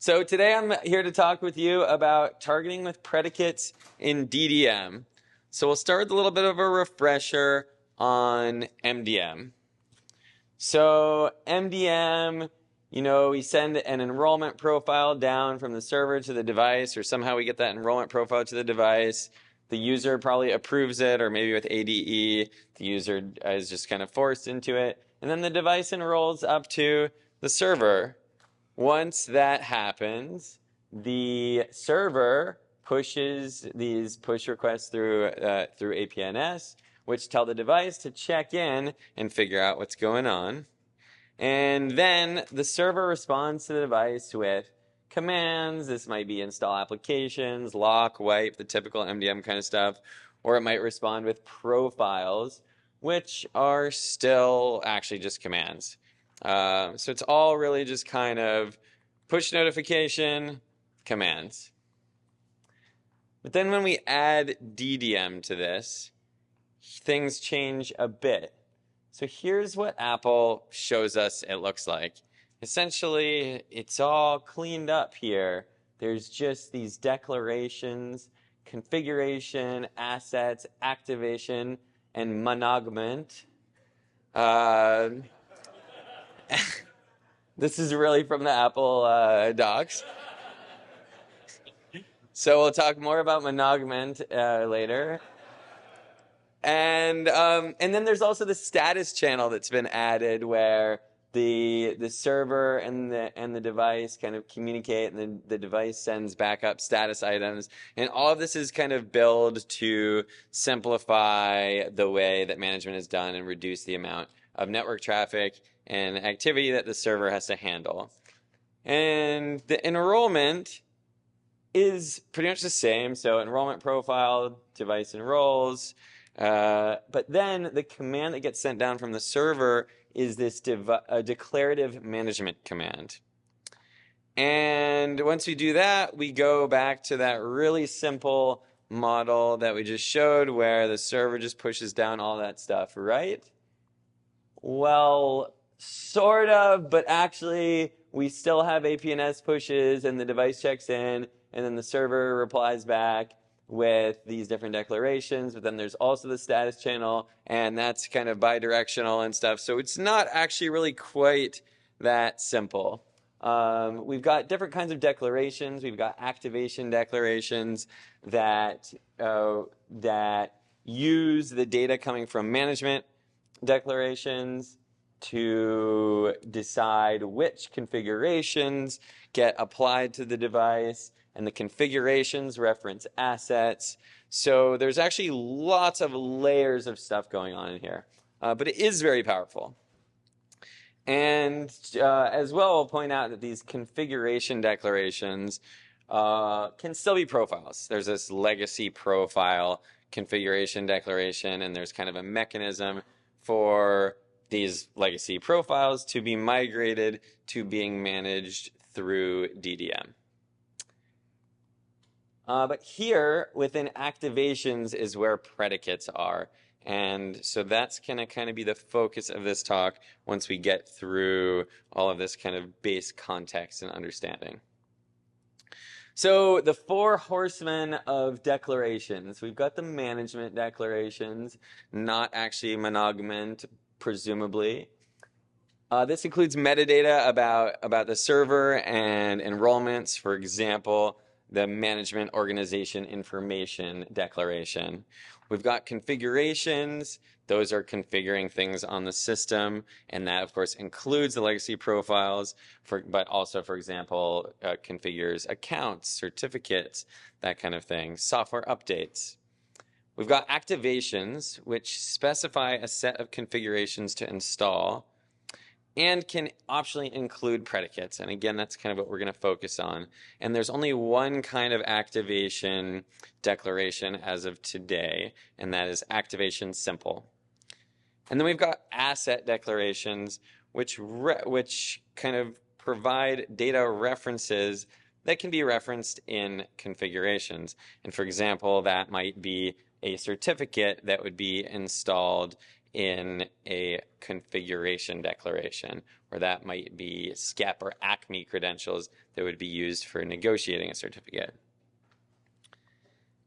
So today I'm here to talk with you about targeting with predicates in DDM. So we'll start with a little bit of a refresher on MDM. So MDM, we send an enrollment profile down from the server to the device, or somehow we get that enrollment profile to the device. The user probably approves it, or maybe with ADE, the user is just kind of forced into it. And then the device enrolls up to the server. Once that happens, the server pushes these push requests through APNS, which tell the device to check in and figure out what's going on. And then the server responds to the device with commands. This might be install applications, lock, wipe, the typical MDM kind of stuff. Or it might respond with profiles, which are still actually just commands. So it's all really just kind of push notification, commands. But then when we add DDM to this, things change a bit. So here's what Apple shows us it looks like. Essentially, it's all cleaned up here. There's just these declarations, configuration, assets, activation, and monogment. This is really from the Apple docs. So we'll talk more about monogment later. And then there's also the status channel that's been added where the server and the device kind of communicate, and the device sends back up status items. And all of this is kind of built to simplify the way that management is done and reduce the amount of network traffic and activity that the server has to handle. And the enrollment is pretty much the same. So enrollment profile, device enrolls. But then the command that gets sent down from the server is this declarative management command. And once we do that, we go back to that really simple model that we just showed where the server just pushes down all that stuff, right? Well, sort of, but actually we still have APNS pushes and the device checks in and then the server replies back with these different declarations, but then there's also the status channel, and that's kind of bidirectional and stuff. So it's not actually really quite that simple. We've got different kinds of declarations. We've got activation declarations that use the data coming from management declarations to decide which configurations get applied to the device, and the configurations reference assets. So there's actually lots of layers of stuff going on in here, but it is very powerful. And as well, I'll point out that these configuration declarations can still be profiles. There's this legacy profile configuration declaration, and there's kind of a mechanism for these legacy profiles to be migrated to being managed through DDM. But here, within activations is where predicates are. And so that's going to kind of be the focus of this talk once we get through all of this kind of base context and understanding. So the four horsemen of declarations. We've got the management declarations, not actually monogment, presumably. This includes metadata about the server and enrollments. For example, the management organization information declaration. We've got configurations. Those are configuring things on the system, and that, of course, includes the legacy profiles, but also, for example, configures accounts, certificates, that kind of thing, software updates. We've got activations, which specify a set of configurations to install and can optionally include predicates. And again, that's kind of what we're going to focus on. And there's only one kind of activation declaration as of today, and that is activation simple. And then we've got asset declarations, which kind of provide data references that can be referenced in configurations. And for example, that might be a certificate that would be installed in a configuration declaration, or that might be SCEP or ACME credentials that would be used for negotiating a certificate.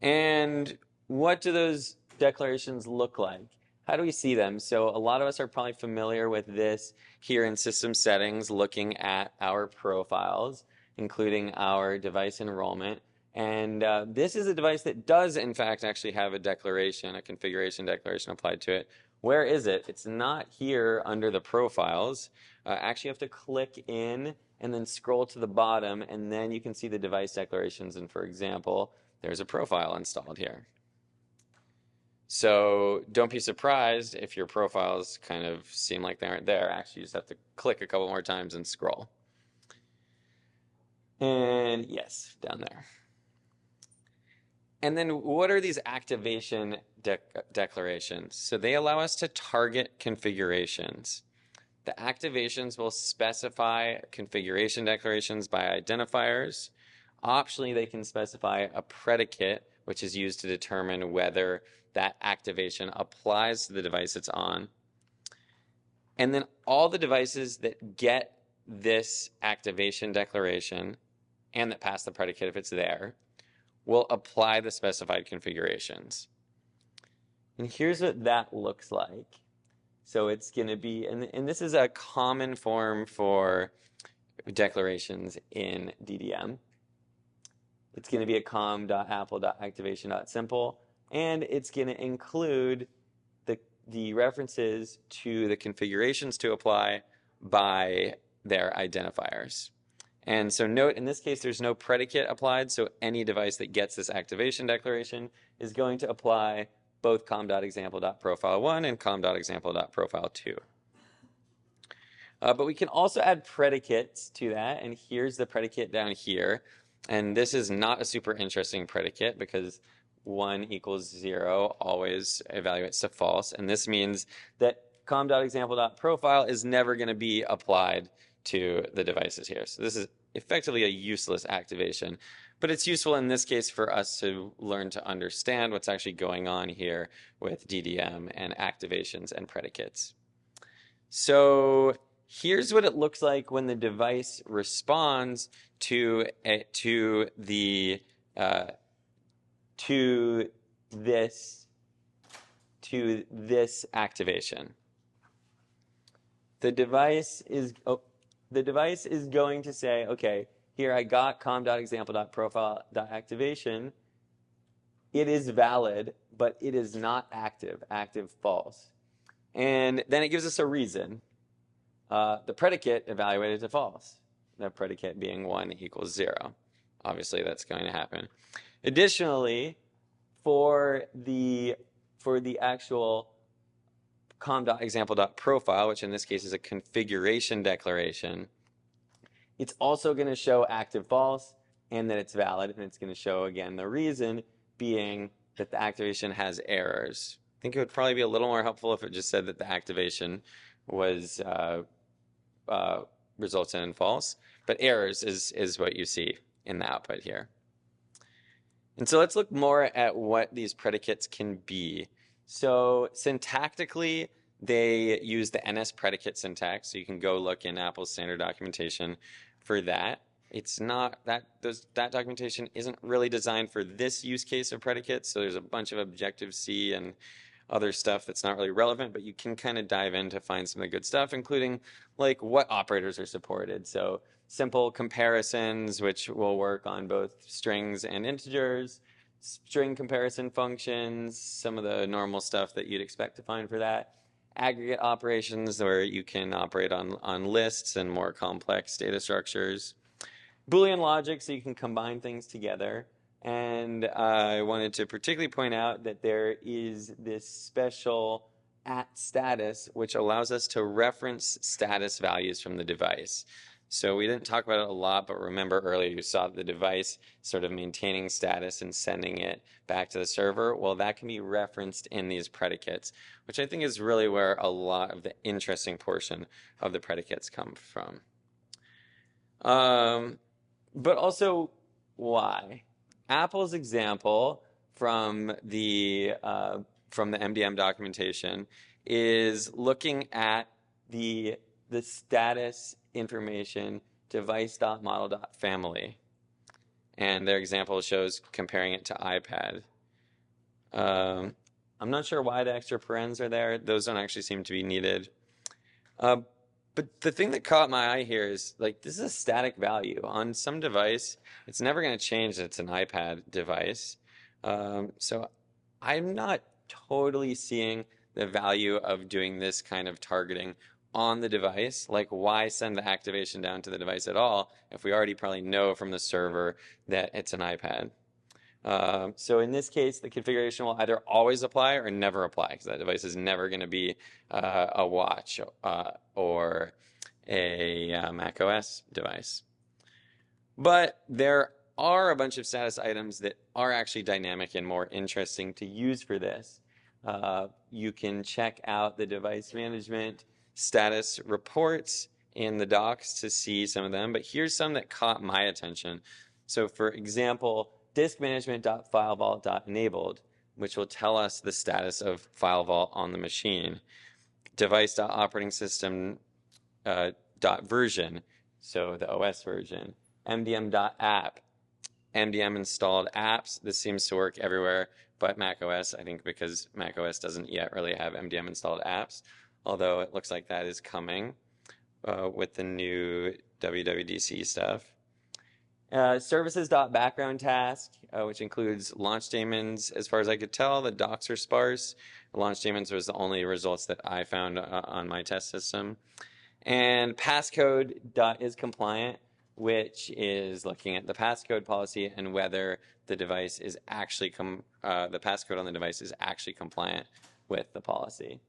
And what do those declarations look like? How do we see them? So a lot of us are probably familiar with this here in system settings, looking at our profiles, including our device enrollment. And this is a device that does, in fact, actually have a declaration, a configuration declaration applied to it. Where is it? It's not here under the profiles. Actually, you have to click in and then scroll to the bottom, and then you can see the device declarations. And for example, there's a profile installed here. So don't be surprised if your profiles kind of seem like they aren't there. Actually, you just have to click a couple more times and scroll. And yes, down there. And then what are these activation declarations? So they allow us to target configurations. The activations will specify configuration declarations by identifiers. Optionally, they can specify a predicate, which is used to determine whether that activation applies to the device it's on. And then all the devices that get this activation declaration and that pass the predicate if it's there will apply the specified configurations. And here's what that looks like. So it's going to be, and this is a common form for declarations in DDM. It's going to be a com.apple.activation.simple, and it's going to include the references to the configurations to apply by their identifiers. And so note, in this case, there's no predicate applied, so any device that gets this activation declaration is going to apply both com.example.profile1 and com.example.profile2. But we can also add predicates to that, and here's the predicate down here. And this is not a super interesting predicate because 1 equals 0 always evaluates to false. And this means that com.example.profile is never going to be applied to the devices here. So this is effectively a useless activation. But it's useful in this case for us to learn to understand what's actually going on here with DDM and activations and predicates. So here's what it looks like when the device responds to this activation. The device is going to say, okay, here I got com.example.profile.activation. It is valid, but it is not active, false. And then it gives us a reason. The predicate evaluated to false. The predicate being 1 equals 0. Obviously, that's going to happen. Additionally, for the actual com.example.profile, which in this case is a configuration declaration, it's also going to show active false and that it's valid, and it's going to show again the reason being that the activation has errors. I think it would probably be a little more helpful if it just said that the activation was results in false, but errors is what you see in the output here. And so let's look more at what these predicates can be. So syntactically, they use the NS predicate syntax, so you can go look in Apple's standard documentation for that. It's not that documentation isn't really designed for this use case of predicates, so there's a bunch of Objective-C and other stuff that's not really relevant, but you can kind of dive in to find some of the good stuff, including like what operators are supported. So simple comparisons, which will work on both strings and integers, string comparison functions, some of the normal stuff that you'd expect to find for that, aggregate operations where you can operate on lists and more complex data structures, Boolean logic so you can combine things together. And I wanted to particularly point out that there is this special @status, which allows us to reference status values from the device. So we didn't talk about it a lot, but remember earlier you saw the device sort of maintaining status and sending it back to the server. Well, that can be referenced in these predicates, which I think is really where a lot of the interesting portion of the predicates come from. But also, why? Apple's example from the MDM documentation is looking at the status information device.model.family. And their example shows comparing it to iPad. I'm not sure why the extra parens are there. Those don't actually seem to be needed. But the thing that caught my eye here is, like, this is a static value. On some device, it's never going to change that it's an iPad device. So I'm not totally seeing the value of doing this kind of targeting on the device. Like, why send the activation down to the device at all if we already probably know from the server that it's an iPad? So in this case, the configuration will either always apply or never apply, because that device is never going to be a watch or a Mac OS device. But there are a bunch of status items that are actually dynamic and more interesting to use for this. You can check out the device management status reports in the docs to see some of them, but here's some that caught my attention. So for example, disk management.filevault.enabled, which will tell us the status of FileVault on the machine. Device.operating-system.version, so the OS version. MDM.app, MDM installed apps. This seems to work everywhere but Mac OS, I think, because Mac OS doesn't yet really have MDM installed apps, although it looks like that is coming with the new WWDC stuff. Services.background task, which includes launch daemons. As far as I could tell, the docs are sparse. The launch daemons was the only results that I found on my test system. And passcode.isCompliant, which is looking at the passcode policy and whether the device is actually the passcode on the device is actually compliant with the policy.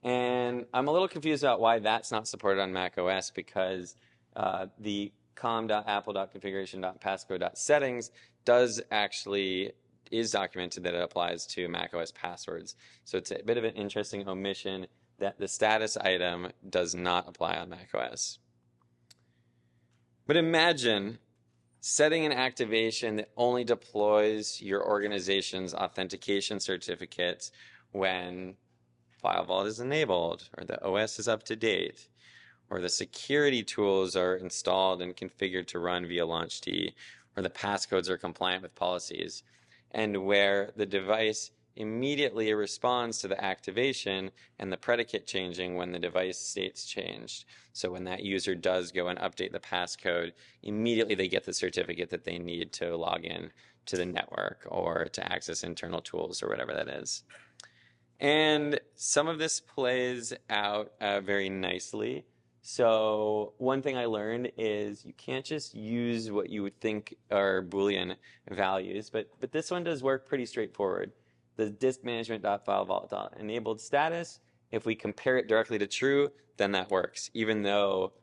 And I'm a little confused about why that's not supported on Mac OS, because the com.apple.configuration.passcode.settings is documented that it applies to macOS passwords. So it's a bit of an interesting omission that the status item does not apply on macOS. But imagine setting an activation that only deploys your organization's authentication certificates when FileVault is enabled, or the OS is up to date, or the security tools are installed and configured to run via LaunchD, or the passcodes are compliant with policies, and where the device immediately responds to the activation and the predicate changing when the device state's changed. So when that user does go and update the passcode, immediately they get the certificate that they need to log in to the network or to access internal tools or whatever that is. And some of this plays out very nicely. So one thing I learned is you can't just use what you would think are Boolean values, but this one does work pretty straightforward. The disk management.filevault.enabled status, if we compare it directly to true, then that works. Even though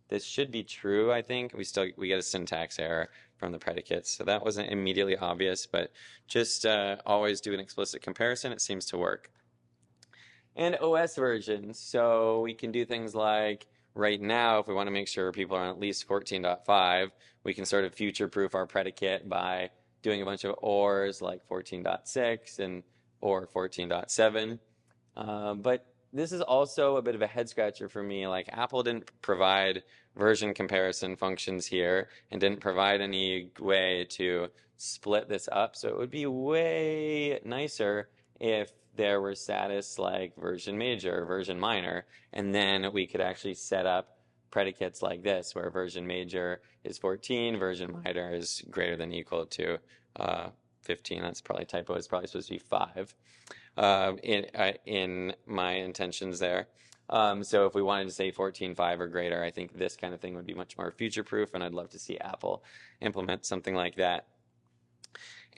this should be true, I think, we get a syntax error from the predicates. So that wasn't immediately obvious, but just always do an explicit comparison. It seems to work. And OS versions. So we can do things like, right now, if we want to make sure people are on at least 14.5, we can sort of future-proof our predicate by doing a bunch of ORs like 14.6 and or 14.7. But this is also a bit of a head-scratcher for me. Like, Apple didn't provide version comparison functions here and didn't provide any way to split this up. So it would be way nicer if there were status like version major, version minor, and then we could actually set up predicates like this, where version major is 14, version minor is greater than or equal to 15. That's probably a typo. It's probably supposed to be 5 in my intentions there. So if we wanted to say 14.5 or greater, I think this kind of thing would be much more future-proof, and I'd love to see Apple implement something like that.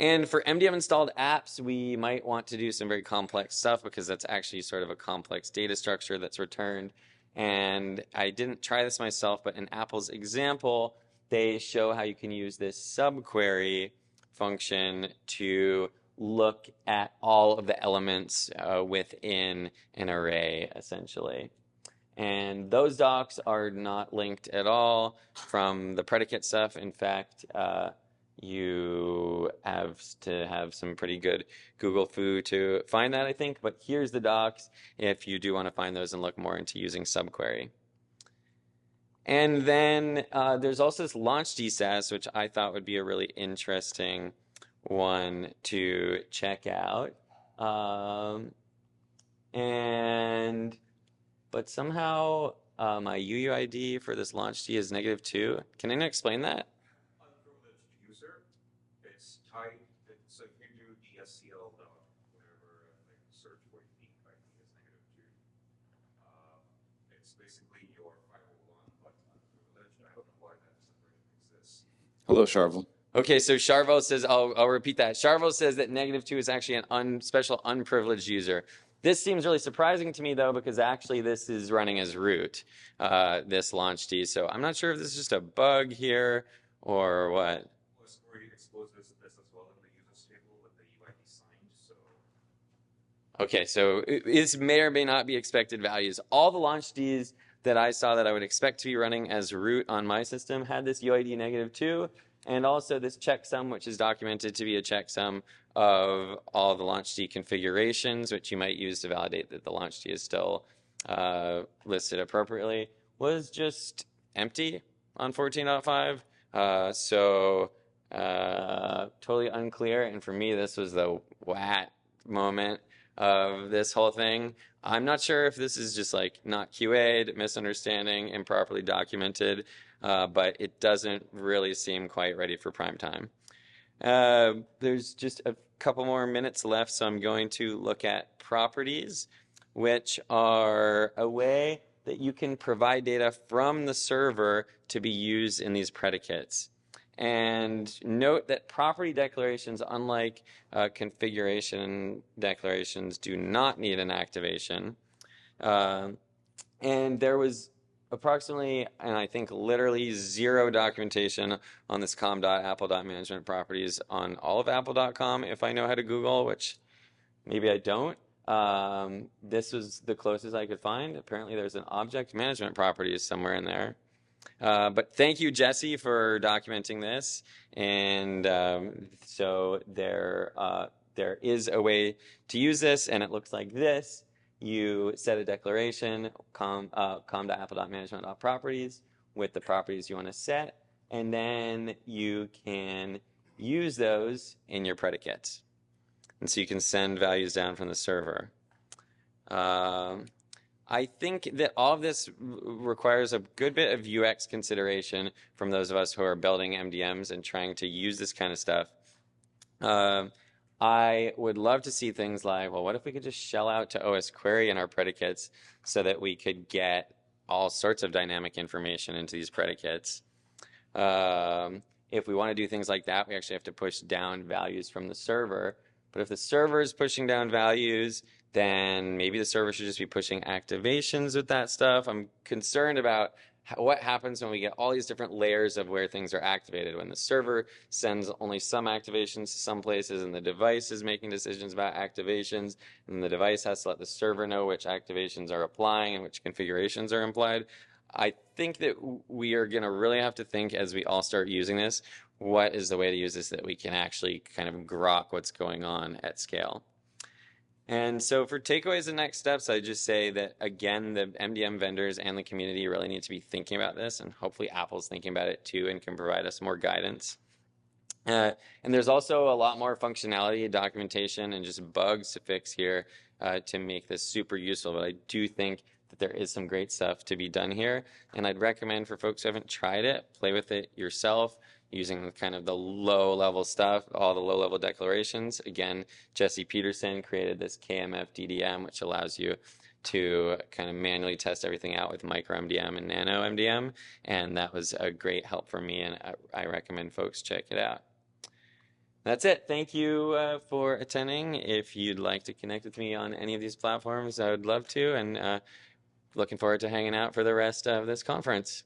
And for MDM installed apps, we might want to do some very complex stuff because that's actually sort of a complex data structure that's returned. And I didn't try this myself, but in Apple's example, they show how you can use this subquery function to look at all of the elements within an array, essentially. And those docs are not linked at all from the predicate stuff. In fact, you have to have some pretty good Google foo to find that, I think. But here's the docs if you do want to find those and look more into using subquery. And then there's also this launch DSAS, which I thought would be a really interesting one to check out. But somehow my UUID for this launch D is -2. Can anyone explain that? Unprivileged user. It's tied. So if you do DSCL whatever like search for unique ID is -2. It's basically your 501 but unprivileged. I don't know why that separation exists. Hello, Charvel. Okay, so Charvel says, I'll repeat that. Charvel says that -2 is actually an special unprivileged user. This seems really surprising to me, though, because actually this is running as root, this launch D. So I'm not sure if this is just a bug here or what. Or you expose this as well in the users table with the UID signed. So. Okay, so this may or may not be expected values. All the launch Ds that I saw that I would expect to be running as root on my system had this UID -2. And also this checksum, which is documented to be a checksum of all the launch D configurations, which you might use to validate that the launch D is still listed appropriately, was just empty on 14.5. So totally unclear. And for me, this was the WAT moment of this whole thing. I'm not sure if this is just like not QA'd, misunderstanding, improperly documented, but it doesn't really seem quite ready for prime time. There's just a couple more minutes left, so I'm going to look at properties, which are a way that you can provide data from the server to be used in these predicates. And note that property declarations, unlike configuration declarations, do not need an activation. And there was approximately, and I think literally zero documentation on this com.apple.management properties on all of apple.com if I know how to Google, which maybe I don't. This was the closest I could find. Apparently there's an object management properties somewhere in there. But thank you, Jesse, for documenting this. And so there is a way to use this, and it looks like this. You set a declaration, com.apple.management.properties with the properties you want to set, and then you can use those in your predicates. And so you can send values down from the server. I think that all of this requires a good bit of UX consideration from those of us who are building MDMs and trying to use this kind of stuff. I would love to see things like, well, what if we could just shell out to OS query in our predicates so that we could get all sorts of dynamic information into these predicates. If we want to do things like that, we actually have to push down values from the server. But if the server is pushing down values, then maybe the server should just be pushing activations with that stuff. I'm concerned about what happens when we get all these different layers of where things are activated. When the server sends only some activations to some places and the device is making decisions about activations, and the device has to let the server know which activations are applying and which configurations are implied. I think that we are going to really have to think as we all start using this, what is the way to use this that we can actually kind of grok what's going on at scale. And so for takeaways and next steps, I just say that, again, the MDM vendors and the community really need to be thinking about this, and hopefully Apple's thinking about it too and can provide us more guidance. And there's also a lot more functionality, documentation, and just bugs to fix here to make this super useful. But I do think that there is some great stuff to be done here, and I'd recommend for folks who haven't tried it, play with it yourself, using kind of the low-level stuff, all the low-level declarations. Again, Jesse Peterson created this KMF DDM, which allows you to kind of manually test everything out with micro MDM and nano MDM, and that was a great help for me, and I recommend folks check it out. That's it. Thank you for attending. If you'd like to connect with me on any of these platforms, I would love to, and looking forward to hanging out for the rest of this conference.